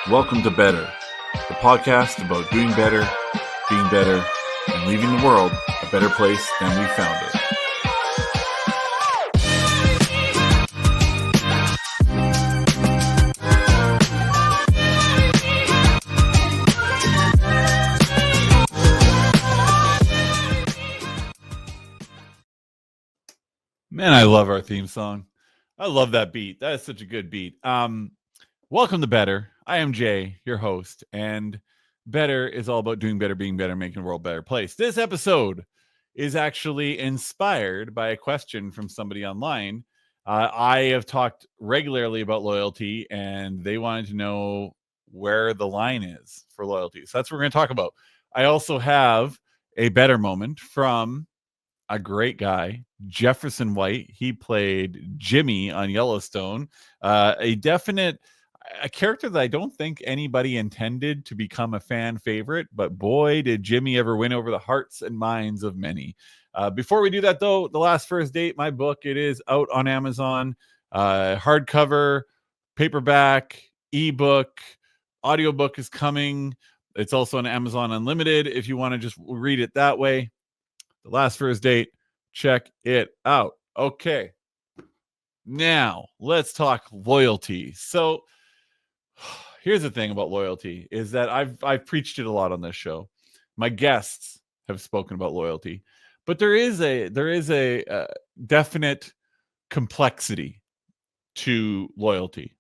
Welcome to Better, the podcast about doing better, being better, and leaving the world a better place than we found it. Man, I love our theme song. I love that beat. That is such a good beat. Welcome to Better. I am Jay, your host, and Better is all about doing better, being better, making the world a better place. This episode is actually inspired by a question from somebody online. I have talked regularly about loyalty, and they wanted to know where the line is for loyalty. So that's what we're going to talk about. I also have a better moment from a great guy, Jefferson White. He played Jimmy on Yellowstone, a character that I don't think anybody intended to become a fan favorite, but boy, did Jimmy ever win over the hearts and minds of many. Before we do that, though, The Last First Date, my book, it is out on Amazon, hardcover, paperback, ebook, audiobook is coming. It's also on Amazon Unlimited if you want to just read it that way. The Last First Date, check it out. Okay. Now, let's talk loyalty. So, here's the thing about loyalty is that I've preached it a lot on this show. My guests have spoken about loyalty, but there is a definite complexity to loyalty.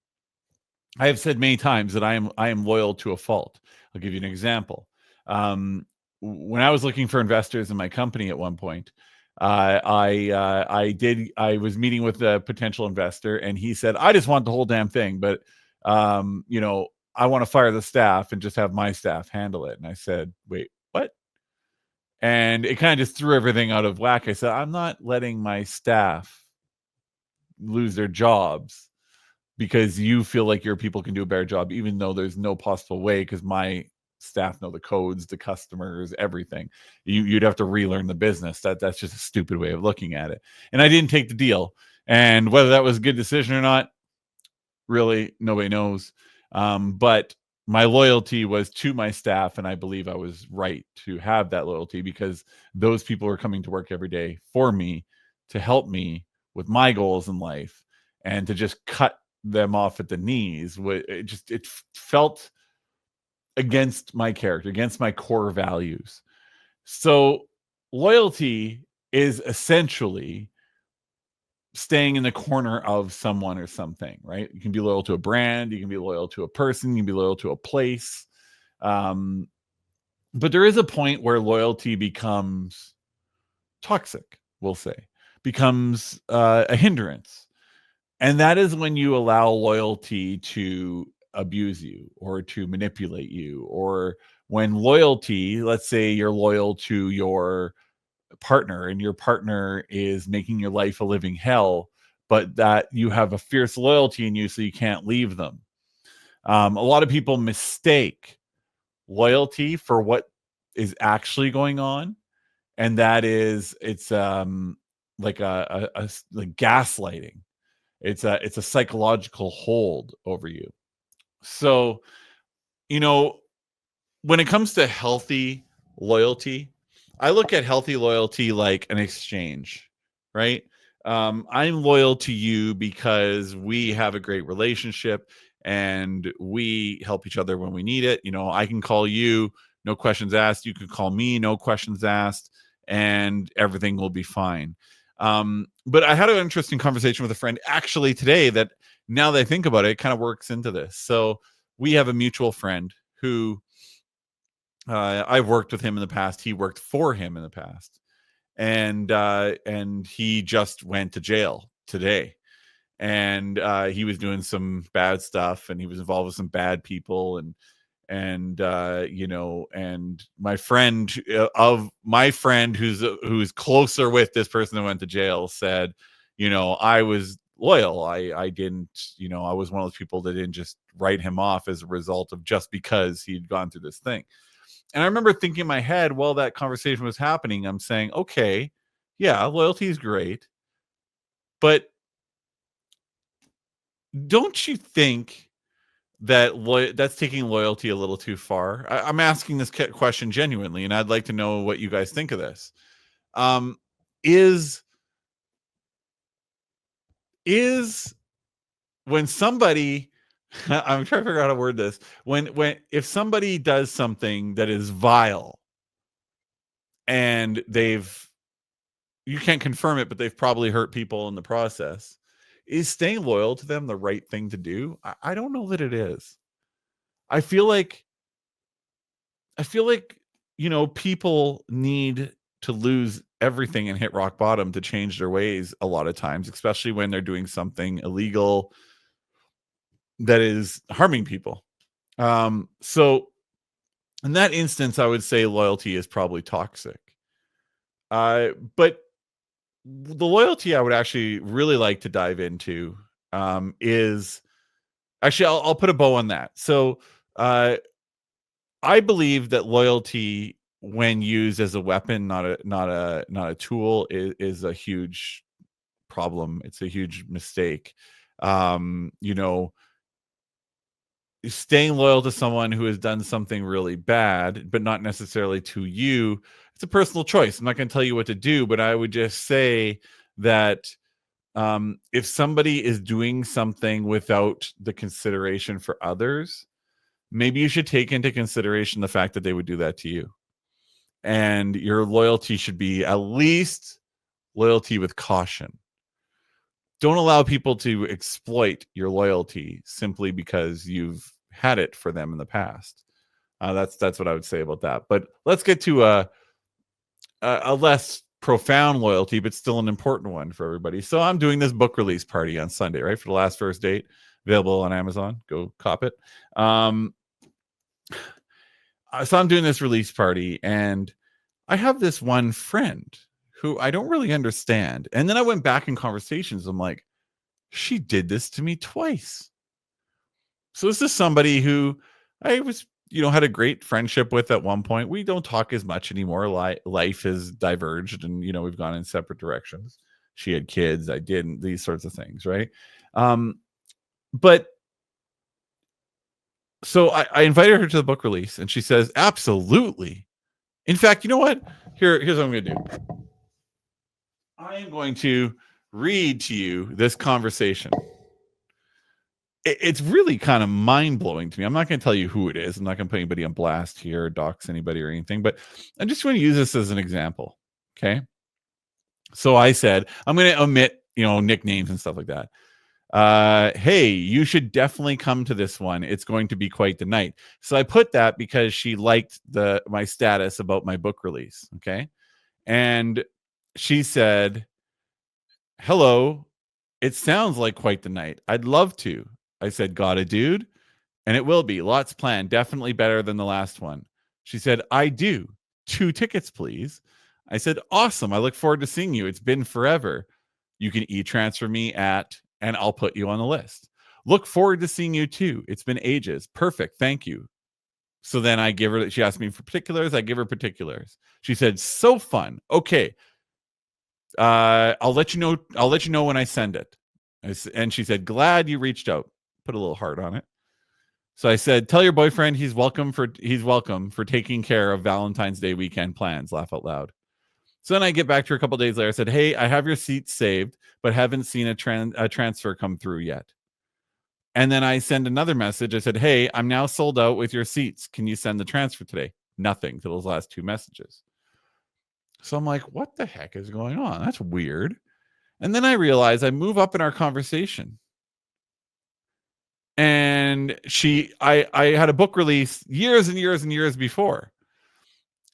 I have said many times that I am loyal to a fault. I'll give you an example. When I was looking for investors in my company at one point, I was meeting with a potential investor, and he said, "I just want the whole damn thing, but I want to fire the staff and just have my staff handle it." And I said, "Wait, what?" And it kind of just threw everything out of whack. I said, "I'm not letting my staff lose their jobs because you feel like your people can do a better job, even though there's no possible way, because my staff know the codes, the customers, everything. You'd have to relearn the business. That's just a stupid way of looking at it." And I didn't take the deal. And whether that was a good decision or not, really, nobody knows. But my loyalty was to my staff, and I believe I was right to have that loyalty because those people are coming to work every day for me to help me with my goals in life, and to just cut them off at the knees. It felt against my character, against my core values. So loyalty is essentially staying in the corner of someone or something, right? You can be loyal to a brand, you can be loyal to a person, you can be loyal to a place. But there is a point where loyalty becomes toxic, we'll say, becomes a hindrance. And that is when you allow loyalty to abuse you or to manipulate you, or when loyalty, let's say you're loyal to your partner and your partner is making your life a living hell, but that you have a fierce loyalty in you so you can't leave them. A lot of people mistake loyalty for what is actually going on, and that is it's like like gaslighting. It's a psychological hold over you. So, when it comes to healthy loyalty, I look at healthy loyalty like an exchange, right? I'm loyal to you because we have a great relationship and we help each other when we need it. I can call you, no questions asked. You can call me, no questions asked, and everything will be fine. But I had an interesting conversation with a friend actually today that, now that I think about it, it kind of works into this. So we have a mutual friend who I've worked with him in the past. He worked for him in the past, and he just went to jail today. And he was doing some bad stuff, and he was involved with some bad people, and my friend who's closer with this person that went to jail said, I was loyal. I didn't, I was one of those people that didn't just write him off as a result of just because he'd gone through this thing. And I remember thinking in my head while that conversation was happening, I'm saying, okay, yeah, loyalty is great, but don't you think that's taking loyalty a little too far. I'm asking this question genuinely, and I'd like to know what you guys think of this. Um, is is when somebody I'm trying to figure out how to word this. When if somebody does something that is vile and you can't confirm it, but they've probably hurt people in the process, is staying loyal to them the right thing to do? I don't know that it is. I feel like I feel like, people need to lose everything and hit rock bottom to change their ways a lot of times, especially when they're doing something illegal that is harming people. So in that instance, I would say loyalty is probably toxic. But the loyalty I would actually really like to dive into is actually I'll put a bow on that. So uh, I believe that loyalty, when used as a weapon, not a tool, is a huge problem. It's a huge mistake. You know, staying loyal to someone who has done something really bad, but not necessarily to you, it's a personal choice. I'm not going to tell you what to do, but I would just say that if somebody is doing something without the consideration for others, maybe you should take into consideration the fact that they would do that to you. And your loyalty should be at least loyalty with caution. Don't allow people to exploit your loyalty simply because you've had it for them in the past. That's what I would say about that. But let's get to a less profound loyalty, but still an important one for everybody. So I'm doing this book release party on Sunday, right? For The Last First Date, available on Amazon. Go cop it. So I'm doing this release party, and I have this one friend who I don't really understand. And then I went back in conversations. I'm like, she did this to me twice. So this is somebody who I was, had a great friendship with at one point. We don't talk as much anymore. Life has diverged, and we've gone in separate directions. She had kids, I didn't. These sorts of things, right? But so I invited her to the book release, and she says, "Absolutely." In fact, you know what? Here's what I'm going to do. I am going to read to you this conversation. It's really kind of mind-blowing to me. I'm not going to tell you who it is. I'm not going to put anybody on blast here or dox anybody or anything, but I just want to use this as an example. Okay. So I said, I'm going to omit, nicknames and stuff like that. Hey, you should definitely come to this one. It's going to be quite the night. So I put that because she liked my status about my book release. Okay. And she said, hello, it sounds like quite the night. I'd love to. I said, got it, dude? And it will be. Lots planned. Definitely better than the last one. She said, I do. 2 tickets, please. I said, awesome. I look forward to seeing you. It's been forever. You can e-transfer me and I'll put you on the list. Look forward to seeing you too. It's been ages. Perfect. Thank you. So then she asked me for particulars. I give her particulars. She said, so fun. Okay. I'll let you know when I send it. And she said, glad you reached out. Put a little heart on it. So I said, tell your boyfriend he's welcome for taking care of Valentine's Day weekend plans. Laugh out loud. So then I get back to her a couple days later. I said, hey, I have your seats saved, but haven't seen a transfer come through yet. And then I send another message. I said, hey, I'm now sold out with your seats. Can you send the transfer today? Nothing to those last 2 messages. So I'm like, what the heck is going on? That's weird. And then I realize I move up in our conversation. And I had a book release years and years and years before.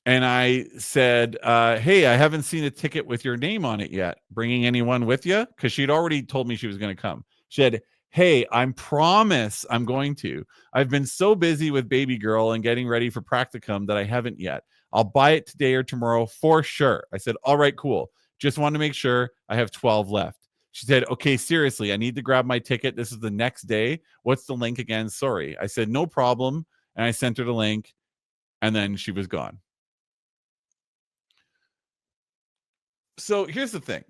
And I said, hey, I haven't seen a ticket with your name on it yet. Bringing anyone with you? Because she'd already told me she was going to come. She said, hey, I promise I'm going to. I've been so busy with baby girl and getting ready for practicum that I haven't yet. I'll buy it today or tomorrow for sure. I said, all right, cool. Just want to make sure I have 12 left. She said, okay, seriously, I need to grab my ticket. This is the next day. What's the link again? Sorry. I said, no problem. And I sent her the link, and then she was gone. So here's the thing.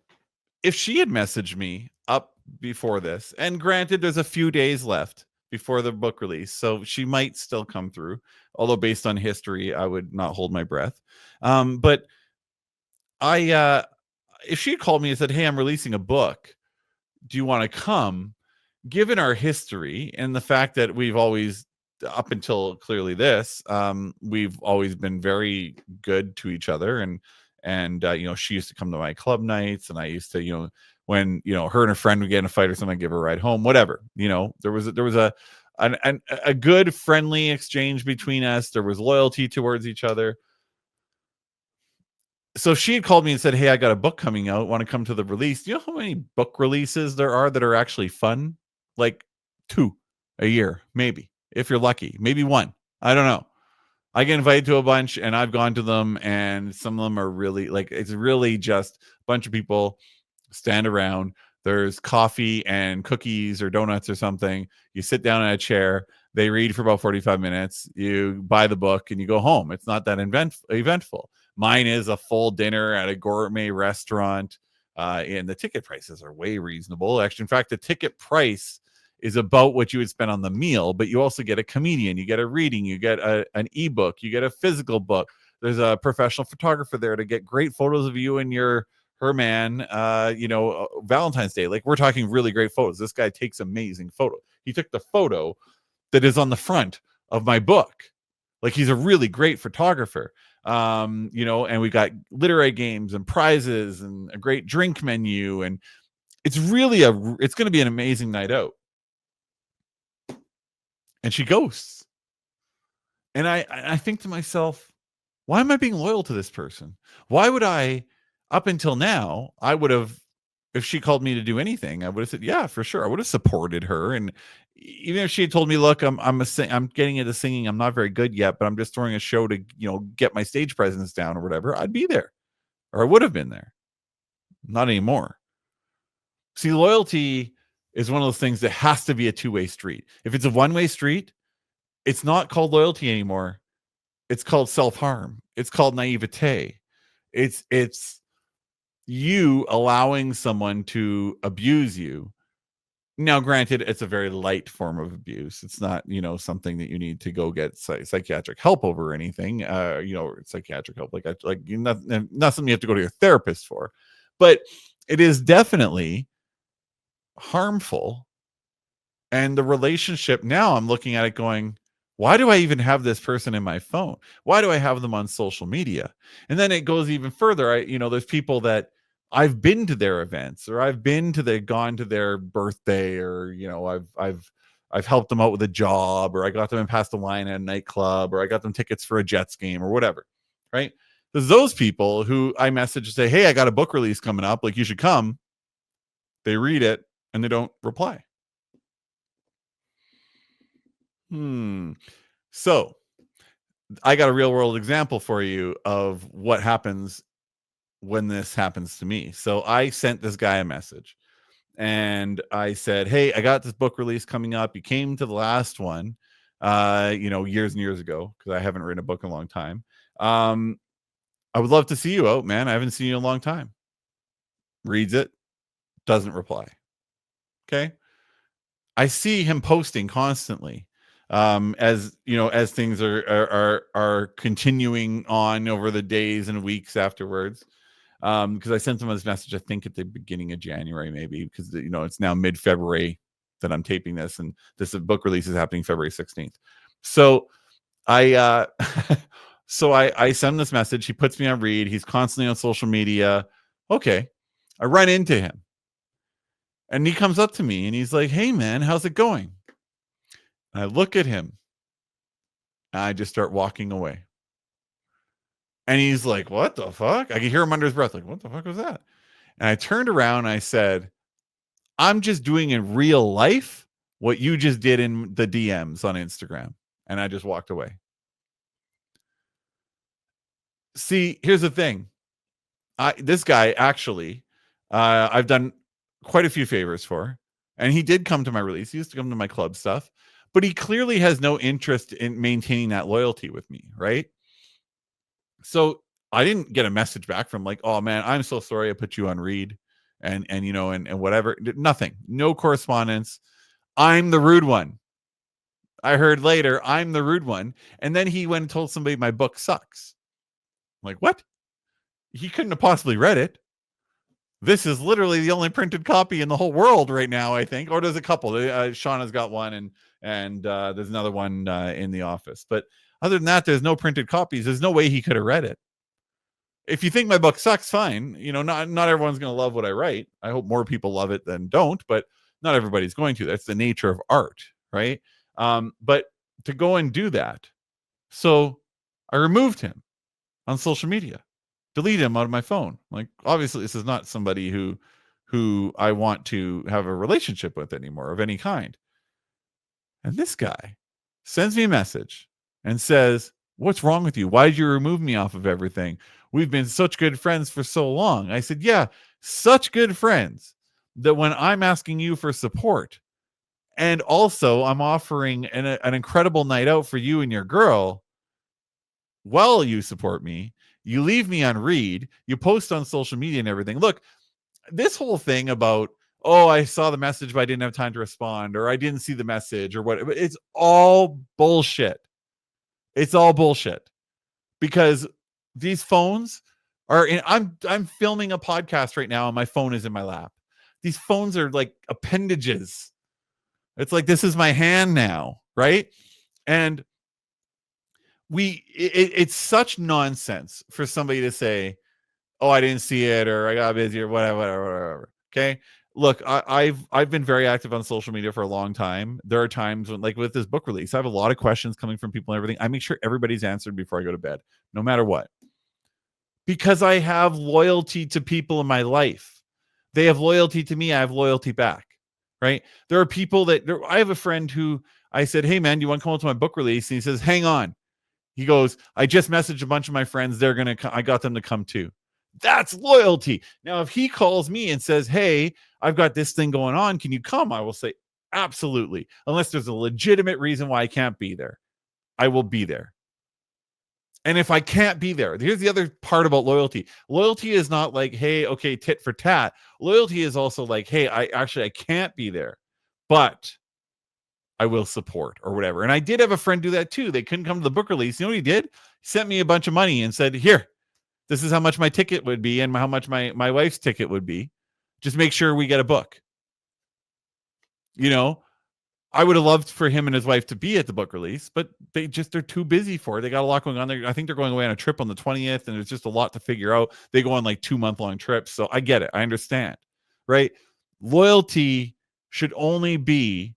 If she had messaged me up before this, and granted, there's a few days left before the book release, so she might still come through. Although based on history, I would not hold my breath. But if she had called me and said, "Hey, I'm releasing a book. Do you want to come?" Given our history and the fact that we've always, up until clearly this, we've always been very good to each other, and she used to come to my club nights, and I used to, when her and a friend would get in a fight or something, I'd give her a ride home, whatever. There was a good friendly exchange between us. There was loyalty towards each other. So she had called me and said, "Hey, I got a book coming out. Want to come to the release?" Do you know how many book releases there are that are actually fun? Like 2 a year, maybe, if you're lucky. Maybe 1. I don't know. I get invited to a bunch, and I've gone to them, and some of them are really, like, it's really just a bunch of people stand around. There's coffee and cookies or donuts or something. You sit down in a chair. They read for about 45 minutes. You buy the book and you go home. It's not that eventful. Mine is a full dinner at a gourmet restaurant, and the ticket prices are way reasonable. Actually, in fact, the ticket price is about what you would spend on the meal, but you also get a comedian, you get a reading, you get an ebook, you get a physical book. There's a professional photographer there to get great photos of you and her man, Valentine's Day. Like, we're talking really great photos. This guy takes amazing photos. He took the photo that is on the front of my book. Like, he's a really great photographer. And we got literary games and prizes and a great drink menu. And it's going to be an amazing night out. And she ghosts. And I think to myself, why am I being loyal to this person? Why would I, up until now, I would have, if she called me to do anything, I would have said, yeah, for sure. I would have supported her. And even if she had told me, look, I'm getting into singing. I'm not very good yet, but I'm just throwing a show to, get my stage presence down or whatever, I'd be there, or I would have been there. Not anymore. See, loyalty is one of those things that has to be a two-way street. If it's a one-way street, it's not called loyalty anymore. It's called self-harm. It's called naivete. It's you allowing someone to abuse you. Now, granted, it's a very light form of abuse. It's not, something that you need to go get psychiatric help over or anything. Psychiatric help, not something you have to go to your therapist for, but it is definitely harmful. And the relationship, now I'm looking at it going, why do I even have this person in my phone? Why do I have them on social media? And then it goes even further. There's people that I've been to their events, or I've gone to their birthday, or, I've helped them out with a job, or I got them in past the line at a nightclub, or I got them tickets for a Jets game or whatever. Right. There's those people who I message and say, hey, I got a book release coming up. Like, you should come. They read it and they don't reply. So I got a real world example for you of what happens when this happens to me. So I sent this guy a message and I said, hey, I got this book release coming up. You came to the last one, years and years ago, because I haven't written a book in a long time. I would love to see you out, man. I haven't seen you in a long time. Reads it, doesn't reply. Okay. I see him posting constantly. As things are continuing on over the days and weeks afterwards, because I sent him this message, I think at the beginning of January, maybe, because it's now mid-February that I'm taping this, and this book release is happening February 16th. So I send him this message. He puts me on read. He's constantly on social media. Okay, I run into him, and he comes up to me and he's like, hey man, how's it going? I look at him and I just start walking away. And he's like, what the fuck? I can hear him under his breath, like, what the fuck was that? And I turned around and I said, I'm just doing in real life what you just did in the DMs on Instagram. And I just walked away. See, here's the thing. This guy, actually, I've done quite a few favors for. And he did come to my release. He used to come to my club stuff. But he clearly has no interest in maintaining that loyalty with me, right? So I didn't get a message back from like, oh man, I'm so sorry I put you on read and whatever. Nothing. No correspondence. I'm the rude one. I heard later I'm the rude one. And then he went and told somebody my book sucks. I'm like, what? He couldn't have possibly read it. This is literally the only printed copy in the whole world right now, I think. Or there's a couple. Shauna's got one, and there's another one in the office. But other than that, there's no printed copies. There's no way he could have read it. If you think my book sucks, fine. Not everyone's going to love what I write. I hope more people love it than don't, but not everybody's going to. That's the nature of art, right? But to go and do that, so I removed him on social media, delete him out of my phone. Like, obviously, this is not somebody who I want to have a relationship with anymore of any kind. And this guy sends me a message and says, "What's wrong with you? Why did you remove me off of everything? We've been such good friends for so long." I said, "Yeah, such good friends that when I'm asking you for support, and also I'm offering an incredible night out for you and your girl, while you support me, you leave me on read, you post on social media and everything. Look, this whole thing about, oh, I saw the message, but I didn't have time to respond, or I didn't see the message, or what, it's all bullshit. It's all bullshit because these phones are in, I'm filming a podcast right now and my phone is in my lap. These phones are like appendages. It's like, this is my hand now, right? And it's such nonsense for somebody to say, "Oh, I didn't see it," or "I got busy," or whatever. Okay. Look, I've been very active on social media for a long time. There are times when, like with this book release, I have a lot of questions coming from people and everything. I make sure everybody's answered before I go to bed, no matter what, because I have loyalty to people in my life. They have loyalty to me. I have loyalty back. Right. There are people I have a friend who I said, "Hey man, you want to come out to my book release?" And he says, "Hang on." He goes, "I just messaged a bunch of my friends. They're going to, I got them to come too." That's loyalty. Now, if he calls me and says, "Hey, I've got this thing going on, can you come?" I will say, absolutely. Unless there's a legitimate reason why I can't be there, I will be there. And if I can't be there, here's the other part about loyalty. Loyalty is not like, "Hey, okay, tit for tat." Loyalty is also like, "Hey, I can't be there, but I will support," or whatever. And I did have a friend do that too. They couldn't come to the book release. You know what he did? He sent me a bunch of money and said, "Here, this is how much my ticket would be and how much my wife's ticket would be. Just make sure we get a book." You know, I would have loved for him and his wife to be at the book release, but they're too busy for it. They got a lot going on there. I think they're going away on a trip on the 20th, and there's just a lot to figure out. They go on like 2-month-long trips. So I get it. I understand. Right? Loyalty should only be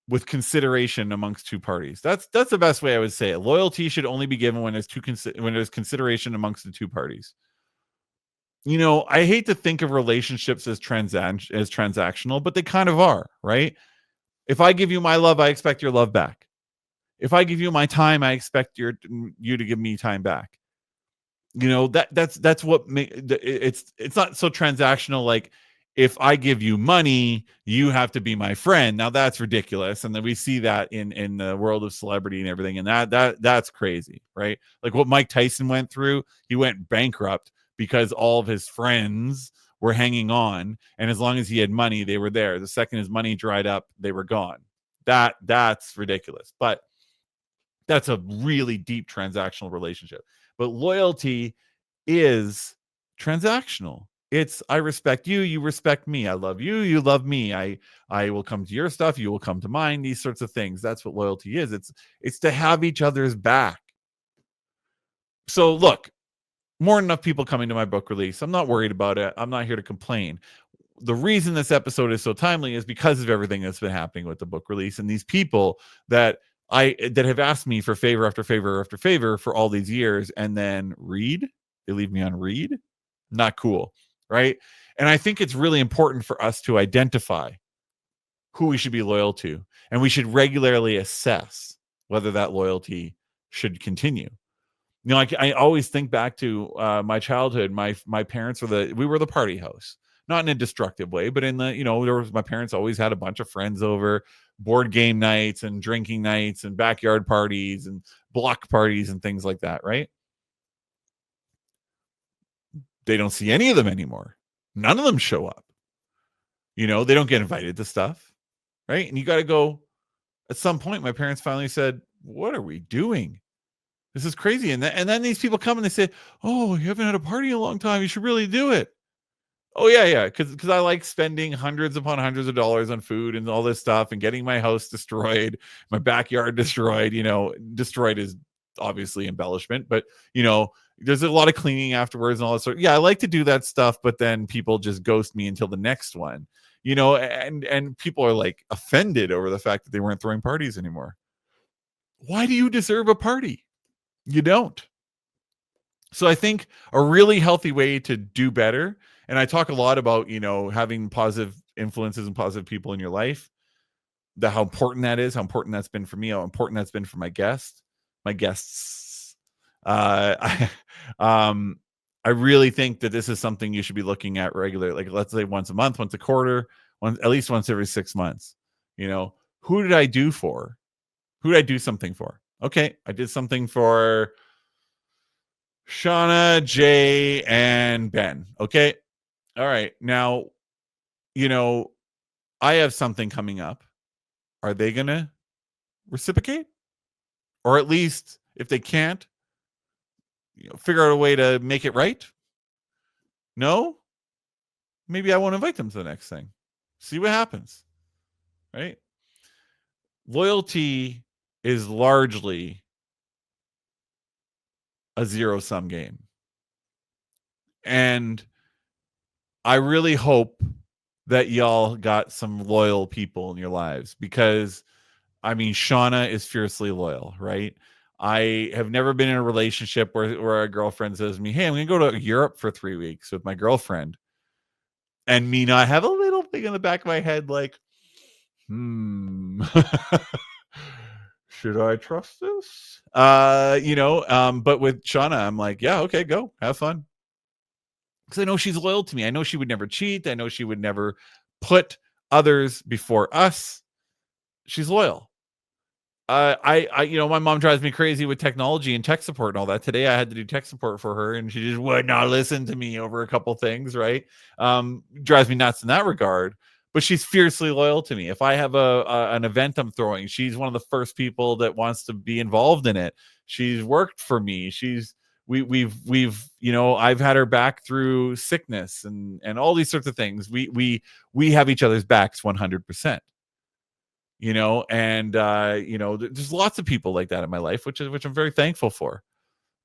with consideration amongst two parties. That's the best way I would say it. Loyalty should only be given when there's consideration amongst the two parties. I hate to think of relationships as transactional, but they kind of are, right? If I give you my love, I expect your love back. If I give you my time, I expect you to give me time back. That's what it's not so transactional. Like, if I give you money, you have to be my friend. Now that's ridiculous, and then we see that in the world of celebrity and everything, and that's crazy, right? Like what Mike Tyson went through. He went bankrupt because all of his friends were hanging on, and as long as he had money, they were there. The second his money dried up, they were gone. That's ridiculous, but that's a really deep transactional relationship. But loyalty is transactional. It's, I respect you, you respect me. I love you, you love me. I will come to your stuff, you will come to mine. These sorts of things. That's what loyalty is. It's to have each other's back. So look, more than enough people coming to my book release. I'm not worried about it. I'm not here to complain. The reason this episode is so timely is because of everything that's been happening with the book release and these people that have asked me for favor after favor after favor for all these years, and then they leave me on read. Not cool, right? And I think it's really important for us to identify who we should be loyal to, and we should regularly assess whether that loyalty should continue. I always think back to my childhood. My parents we were the party house, not in a destructive way, but in the, my parents always had a bunch of friends over, board game nights and drinking nights and backyard parties and block parties and things like that, right? They don't see any of them anymore. None of them show up. They don't get invited to stuff, right? And you got to go, At some point, my parents finally said, "What are we doing? This is crazy." And then these people come and they say, "Oh, you haven't had a party in a long time. You should really do it." Oh yeah, yeah, because I like spending hundreds upon hundreds of dollars on food and all this stuff, and getting my house destroyed, my backyard destroyed. Destroyed is obviously embellishment, but there's a lot of cleaning afterwards and all that sort. Yeah, I like to do that stuff, but then people just ghost me until the next one. And people are like offended over the fact that they weren't throwing parties anymore. Why do you deserve a party? You don't. So I think a really healthy way to do better, and I talk a lot about, having positive influences and positive people in your life, that how important that is, how important that's been for me, how important that's been for my guests. I, um, I really think that this is something you should be looking at regularly. Like, let's say once a month, once a quarter, at least once every 6 months. Who did I do for? Who did I do something for? Okay, I did something for Shauna, Jay, and Ben. Okay. All right. Now, you know, I have something coming up. Are they going to reciprocate? Or at least, if they can't, figure out a way to make it right? No? Maybe I won't invite them to the next thing. See what happens. Right? Loyalty is largely a zero sum game. And I really hope that y'all got some loyal people in your lives, because I mean, Shauna is fiercely loyal, right? I have never been in a relationship where a girlfriend says to me, "Hey, I'm going to go to Europe for 3 weeks with my girlfriend," and me not have a little thing in the back of my head like, should I trust this? But with Shauna, I'm like, yeah, okay, go have fun. Because I know she's loyal to me. I know she would never cheat. I know she would never put others before us. She's loyal. My mom drives me crazy with technology and tech support and all that. Today, I had to do tech support for her, and she just would not listen to me over a couple things. Right, drives me nuts in that regard. But she's fiercely loyal to me. If I have an event I'm throwing, she's one of the first people that wants to be involved in it. She's worked for me. I've had her back through sickness and all these sorts of things. We have each other's backs 100%. There's lots of people like that in my life, which I'm very thankful for.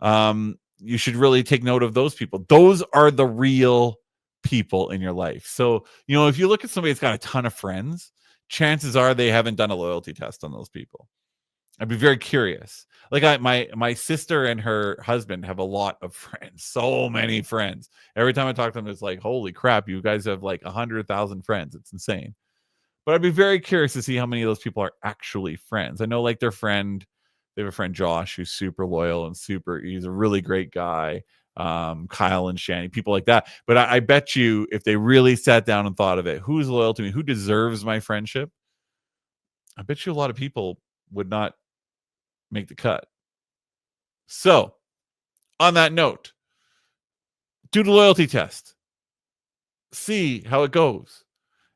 You should really take note of those people. Those are the real people in your life. So if you look at somebody that's got a ton of friends, chances are they haven't done a loyalty test on those people. I'd be very curious. Like, my sister and her husband have a lot of friends, so many friends. Every time I talk to them, it's like, holy crap, you guys have like 100,000 friends. It's insane. But I'd be very curious to see how many of those people are actually friends. I know, like, they have a friend Josh who's super loyal and he's a really great guy. Kyle and Shanny, people like that. But I bet you, if they really sat down and thought of it, who's loyal to me, who deserves my friendship, I bet you a lot of people would not make the cut. So, on that note, do the loyalty test. See how it goes.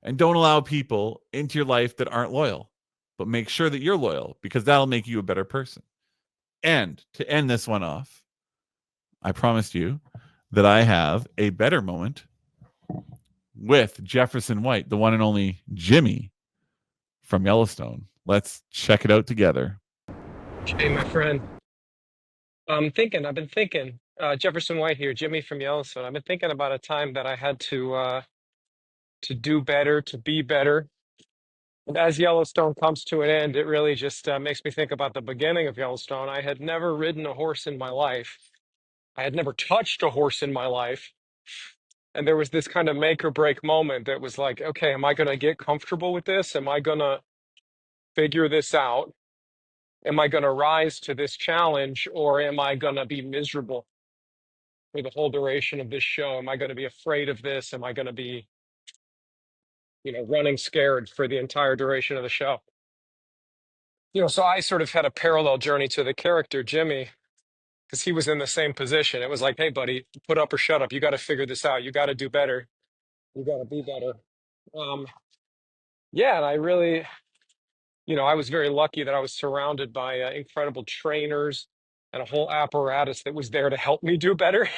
And don't allow people into your life that aren't loyal, but make sure that you're loyal, because that'll make you a better person. And to end this one off, I promised you that I have a better moment with Jefferson White, the one and only Jimmy from Yellowstone. Let's check it out together. Hey, my friend. I've been thinking, Jefferson White here, Jimmy from Yellowstone. I've been thinking about a time that I had to do better, to be better. And as Yellowstone comes to an end, it really just makes me think about the beginning of Yellowstone. I had never ridden a horse in my life. I had never touched a horse in my life. And there was this kind of make or break moment that was like, okay, am I going to get comfortable with this? Am I going to figure this out? Am I going to rise to this challenge, or am I going to be miserable for the whole duration of this show? Am I going to be afraid of this? Am I going to be, running scared for the entire duration of the show? So I sort of had a parallel journey to the character Jimmy, because he was in the same position. It was like, hey, buddy, put up or shut up. You got to figure this out. You got to do better. You got to be better. Um, yeah, and I really I was very lucky that I was surrounded by incredible trainers and a whole apparatus that was there to help me do better.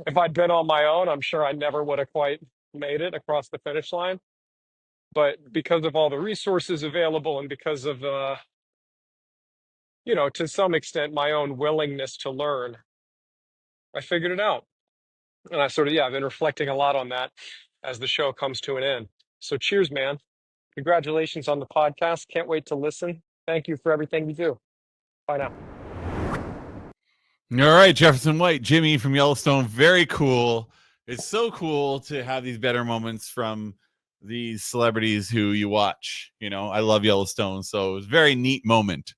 If I'd been on my own, I'm sure I never would have quite made it across the finish line. But because of all the resources available and because of, to some extent, my own willingness to learn, I figured it out. And I've been reflecting a lot on that as the show comes to an end. So cheers, man. Congratulations on the podcast. Can't wait to listen. Thank you for everything you do. Bye now. All right, Jefferson White, Jimmy from Yellowstone. Very cool. It's so cool to have these better moments from these celebrities who you watch. I love Yellowstone, so it was a very neat moment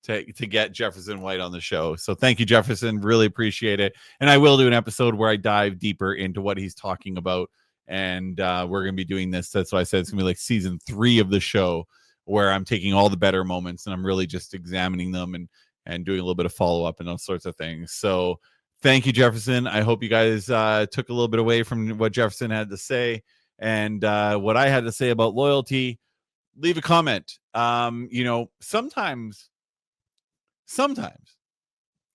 to get Jefferson White on the show. So thank you, Jefferson. Really appreciate it. And I will do an episode where I dive deeper into what he's talking about. And we're going to be doing this. That's why I said it's going to be like season 3 of the show, where I'm taking all the better moments and I'm really just examining them and doing a little bit of follow-up and those sorts of things. So thank you, Jefferson. I hope you guys took a little bit away from what Jefferson had to say and what I had to say about loyalty. Leave a comment. Sometimes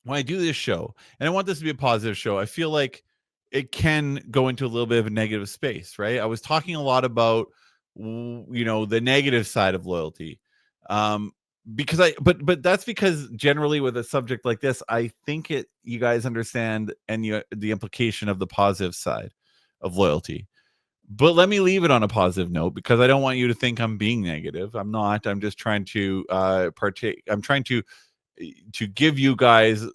when I do this show, and I want this to be a positive show, I feel like it can go into a little bit of a negative space, right? I was talking a lot about, the negative side of loyalty. But that's because generally with a subject like this, I think you guys understand the implication of the positive side of loyalty. But let me leave it on a positive note, because I don't want you to think I'm being negative. I'm not. I'm just trying to partake. I'm trying to give you guys,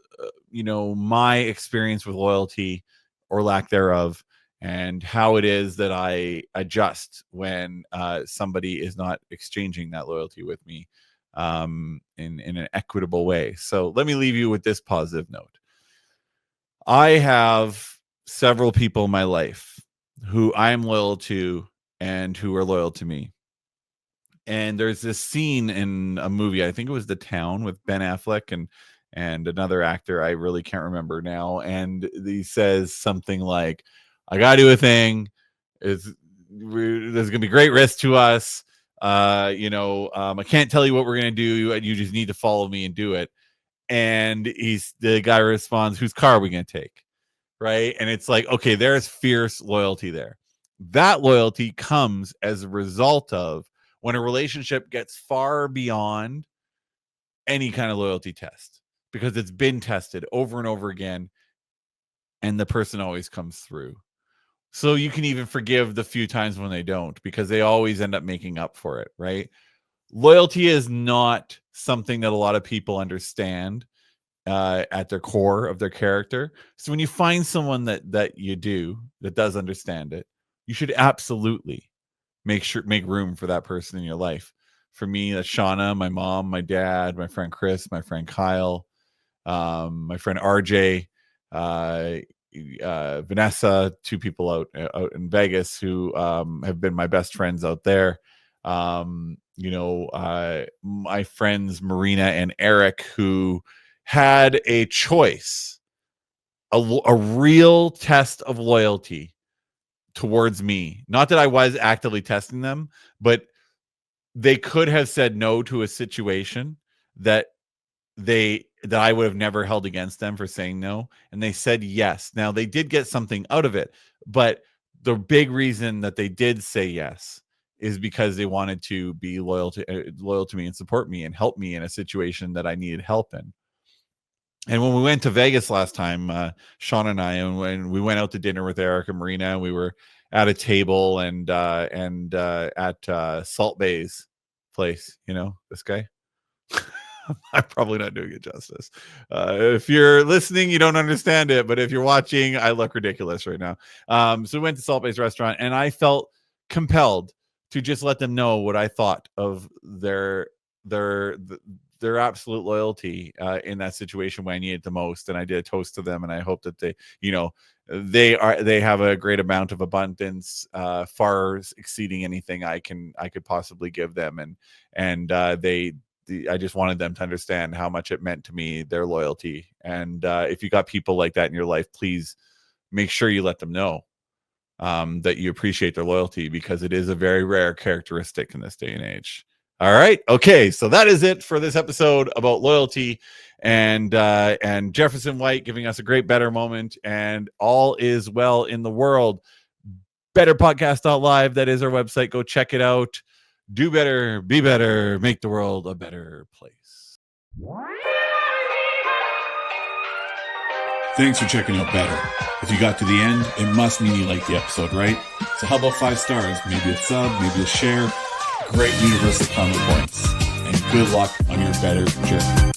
my experience with loyalty or lack thereof, and how it is that I adjust when somebody is not exchanging that loyalty with me in an equitable way. So let me leave you with this positive note. I have several people in my life who I am loyal to and who are loyal to me. And there's this scene in a movie, I think it was The Town, with Ben Affleck and another actor I really can't remember now, and he says something like, I gotta do a thing, there's gonna be great risk to us, I can't tell you what we're gonna do, you just need to follow me and do it. And the guy responds, whose car are we gonna take? Right? And it's like, okay, there's fierce loyalty there. That loyalty comes as a result of when a relationship gets far beyond any kind of loyalty test, because it's been tested over and over again, and the person always comes through. So you can even forgive the few times when they don't, because they always end up making up for it, right? Loyalty is not something that a lot of people understand at their core of their character. So when you find someone that does understand it, you should absolutely make room for that person in your life. For me, that's Shauna, my mom, my dad, my friend Chris, my friend Kyle, my friend RJ, Vanessa, 2 people out in Vegas who have been my best friends out there. My friends Marina and Eric, who had a choice, a real test of loyalty towards me. Not that I was actively testing them, but they could have said no to a situation that I would have never held against them for saying no, and they said yes. Now they did get something out of it, but the big reason that they did say yes is because they wanted to be loyal to me and support me and help me in a situation that I needed help in. And when we went to Vegas last time, Sean and I, and when we went out to dinner with Eric and Marina, and we were at a table and at Salt Bay's place, this guy. I'm probably not doing it justice. If you're listening, you don't understand it, but if you're watching, I look ridiculous right now. So we went to Salt Bay's restaurant, and I felt compelled to just let them know what I thought of their absolute loyalty in that situation when I needed the most. And I did a toast to them, and I hope that they have a great amount of abundance, far exceeding anything I could possibly give them. And I just wanted them to understand how much it meant to me, their loyalty. And if you got people like that in your life, please make sure you let them know that you appreciate their loyalty, because it is a very rare characteristic in this day and age. All right. Okay. So that is it for this episode about loyalty and Jefferson White giving us a great better moment, and all is well in the world. Betterpodcast.live. That is our website. Go check it out. Do better, be better, make the world a better place. Thanks for checking out Better. If you got to the end, it must mean you liked the episode, right? So how about 5 stars? Maybe a sub, maybe a share. Great universal comment points. And good luck on your better journey.